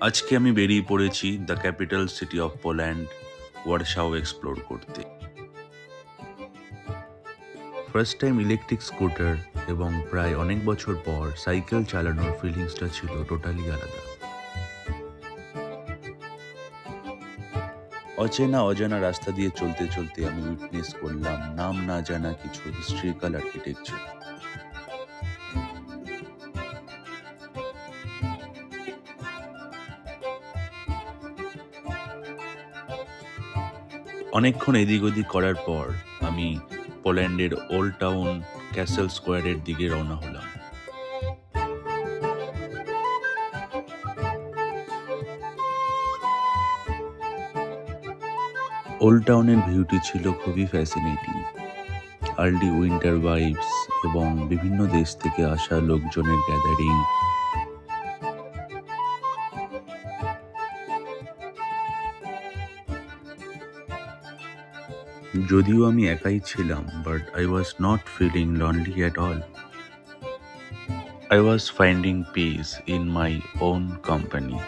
আজকে আমি বেরিয়ে পড়েছি the capital city of Poland Warsaw explore করতে। ফার্স্ট টাইম ইলেকট্রিক স্কুটার এবং প্রায় অনেক বছর পর সাইকেল চালানোর ফিলিংসটা ছিল টোটালি আলাদা। অজানা রাস্তা দিয়ে চলতে চলতে আমি উইটনেস করলাম নাম না জানা কিছু হিস্ট্রিক্যাল আর্কিটেকচার। অনেকক্ষণ এদিক ওদিক করার পর আমি পোল্যান্ডের ওল্ড টাউন ক্যাসেল স্কোয়ারের দিকে রওনা হলাম। ওল্ড টাউনের ভিউটি ছিল খুবই ফ্যাসিনেটিং। আর্লি উইন্টার ভাইবস এবং বিভিন্ন দেশ থেকে আসা লোকজনের গ্যাদারিং। যদিও আমি একাই ছিলাম, but I was not feeling lonely at all. I was finding peace in my own company.